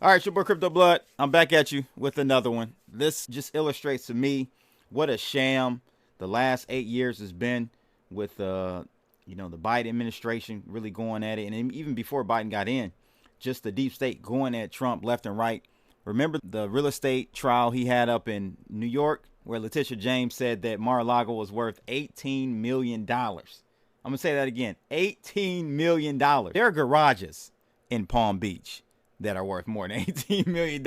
All right, your boy Crypto Blood. I'm back at you with another one. This just illustrates to me what a sham the last 8 years has been with the Biden administration really going at it, and even before Biden got in, just the deep state going at Trump left and right. Remember the real estate trial he had up in New York where Letitia James said that Mar-a-Lago was worth $18 million. I'm going to say that again, $18 million. There are garages in Palm Beach that are worth more than $18 million.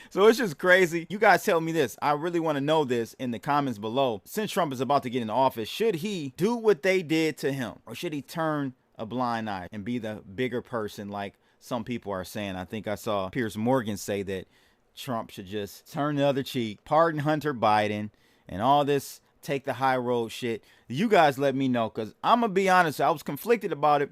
So it's just crazy. You guys tell me this. I really want to know this in the comments below. Since Trump is about to get in office, should he do what they did to him? Or should he turn a blind eye and be the bigger person like some people are saying? I think I saw Piers Morgan say that Trump should just turn the other cheek, pardon Hunter Biden, and all this take the high road shit. You guys let me know, because I'm going to be honest, I was conflicted about it.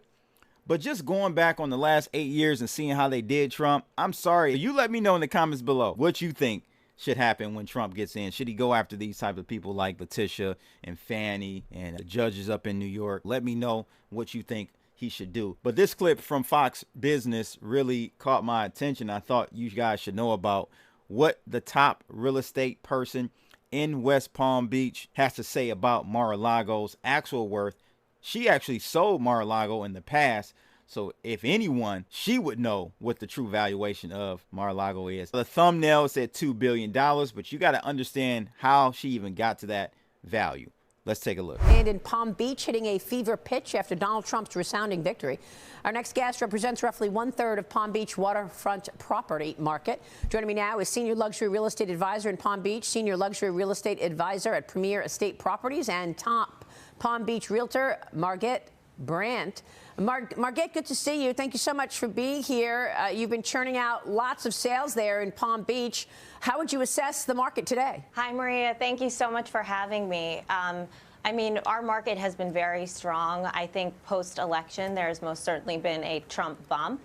But just going back on the last 8 years and seeing how they did Trump, I'm sorry. You let me know in the comments below what you think should happen when Trump gets in. Should he go after these type of people like Letitia and Fannie and the judges up in New York? Let me know what you think he should do. But this clip from Fox Business really caught my attention. I thought you guys should know about what the top real estate person in West Palm Beach has to say about Mar-a-Lago's actual worth. She actually sold Mar-a-Lago in the past, so if anyone, she would know what the true valuation of Mar-a-Lago is. The thumbnail said $2 billion, but you got to understand how she even got to that value. Let's take a look. And in Palm Beach, hitting a fever pitch after Donald Trump's resounding victory. Our next guest represents roughly 1/3 of Palm Beach waterfront property market. Joining me now is Senior Luxury Real Estate Advisor in Palm Beach, Senior Luxury Real Estate Advisor at Premier Estate Properties, and top Palm Beach Realtor, Margit Brandt. Margit, good to see you. Thank you so much for being here. You've been churning out lots of sales there in Palm Beach. How would you assess the market today? Hi, Maria. Thank you so much for having me. I mean, our market has been very strong. I think post-election, there's most certainly been a Trump bump.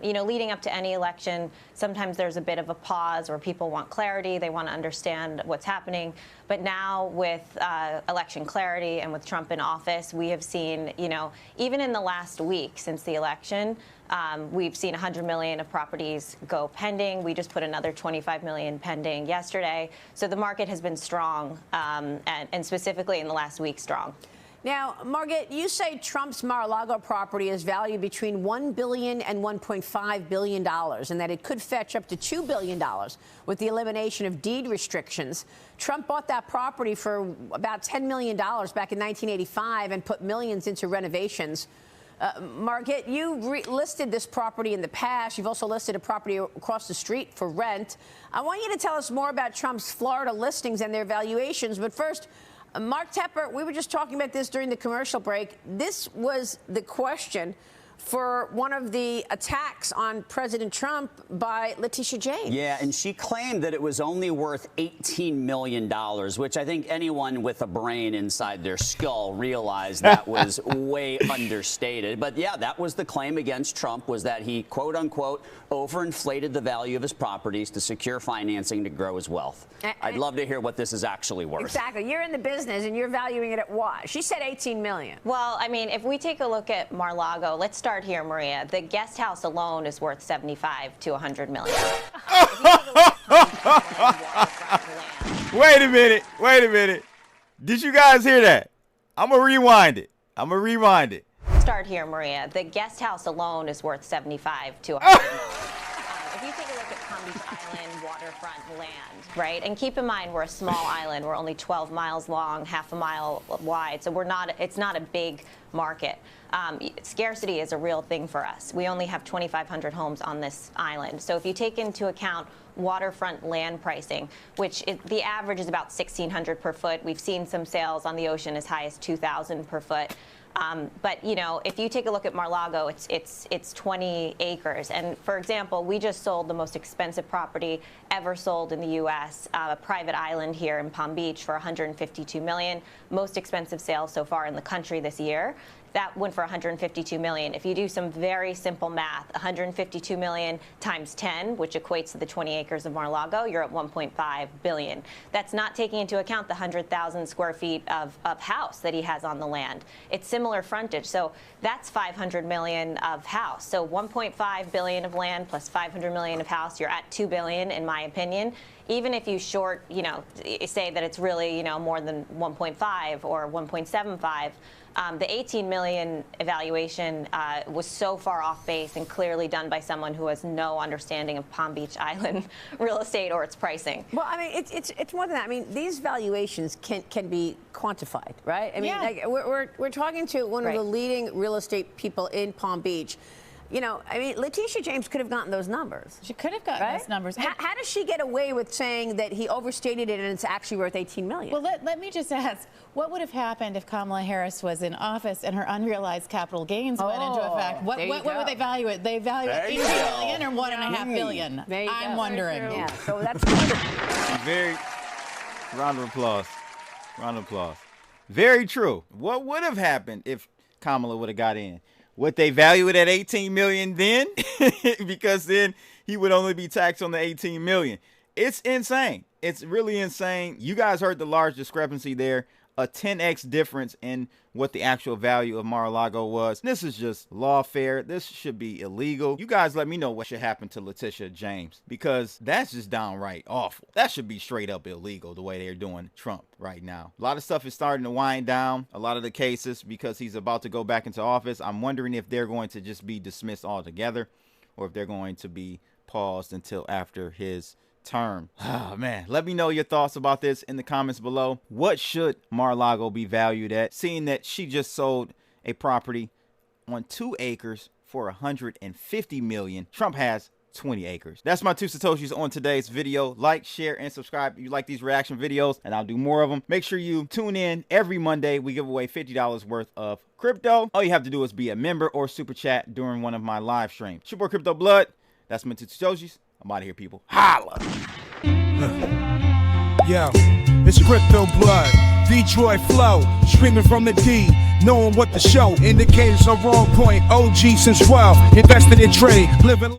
Leading up to any election, sometimes there's a bit of a pause where people want clarity. They want to understand what's happening. But now with election clarity and with Trump in office, we have seen, even in the last week since the election, we've seen 100 million of properties go pending. We just put another 25 million pending yesterday. So the market has been strong, and specifically in the last week, strong. Now, Margit, you say Trump's Mar-a-Lago property is valued between $1 billion and $1.5 billion, and that it could fetch up to $2 billion with the elimination of deed restrictions. Trump bought that property for about $10 million back in 1985 and put millions into renovations. Margit, you listed this property in the past. You've also listed a property across the street for rent. I want you to tell us more about Trump's Florida listings and their valuations. But first, Mark Tepper, we were just talking about this during the commercial break. This was the question for one of the attacks on President Trump by Letitia James. Yeah, and she claimed that it was only worth $18 million, which I think anyone with a brain inside their skull realized that was way understated. But yeah, that was the claim against Trump, was that he, quote unquote, overinflated the value of his properties to secure financing to grow his wealth. I'd love to hear what this is actually worth. Exactly. You're in the business and you're valuing it at what? She said $18 million. Well, I mean, if we take a look at Mar-a-Lago, let's start here, Maria. The guest house alone is worth 75 to 100 million. Wait a minute. Did you guys hear that? I'm going to rewind it. Start here, Maria. The guest house alone is worth 75 to 100 million. If you take a look at Palm Beach Island waterfront land, right? And keep in mind, we're a small island. We're only 12 miles long, half a mile wide. So it's not a big market. Scarcity is a real thing for us. We only have 2,500 homes on this island. So if you take into account waterfront land pricing, the average is about $1,600 per foot. We've seen some sales on the ocean as high as $2,000 per foot. But if you take a look at Mar-a-Lago, it's 20 acres. And for example, we just sold the most expensive property ever sold in the U.S., a private island here in Palm Beach for $152 million. Most expensive sale so far in the country this year. that went for 152 million. If you do some very simple math, 152 million times 10, which equates to the 20 acres of Mar-a-Lago, you're at 1.5 billion. That's not taking into account the 100,000 square feet of house that he has on the land. It's similar frontage, so that's 500 million of house. So 1.5 billion of land plus 500 million of house, you're at 2 billion in my opinion. Even if you short, say that it's really, more than 1.5 or 1.75, the 18 million evaluation was so far off base and clearly done by someone who has no understanding of Palm Beach Island real estate or its pricing. Well, I mean, it's more than that. I mean, these valuations can be quantified, right? I mean, like, we're talking to one of the leading real estate people in Palm Beach. I mean, Letitia James could have gotten those numbers. She could have gotten those numbers. How does she get away with saying that he overstated it and it's actually worth $18 million? Well, let me just ask, what would have happened if Kamala Harris was in office and her unrealized capital gains went into effect? What would they value it? They value it $18 million or $1.5 billion? I'm wondering. Yeah, so that's very, round of applause. Round of applause. Very true. What would have happened if Kamala would have got in? Would they value it at 18 million then? Because then he would only be taxed on the 18 million. It's insane. It's really insane. You guys heard the large discrepancy there. A 10x difference in what the actual value of Mar-a-Lago was. This is just lawfare. This should be illegal. You guys let me know what should happen to Letitia James, because that's just downright awful. That should be straight up illegal the way they're doing Trump right now. A lot of stuff is starting to wind down. A lot of the cases, because he's about to go back into office. I'm wondering if they're going to just be dismissed altogether or if they're going to be paused until after his term. Oh man, let me know your thoughts about this in the comments below. What should Mar-a-Lago be valued at, seeing that she just sold a property on 2 acres for 150 million? Trump has 20 acres. That's my 2 Satoshis on today's video. Like, share, and subscribe if you like these reaction videos, and I'll do more of them. Make sure you tune in every Monday. We give away $50 worth of crypto. All you have to do is be a member or super chat during one of my live streams. It's your boy Crypto Blood. That's my 2 Satoshis. I'm out of here, people. Holla! Yo, it's Crypto Blood, Detroit flow, streaming from the D, knowing what the show indicators are on point. OG since 12, invested in trade, living.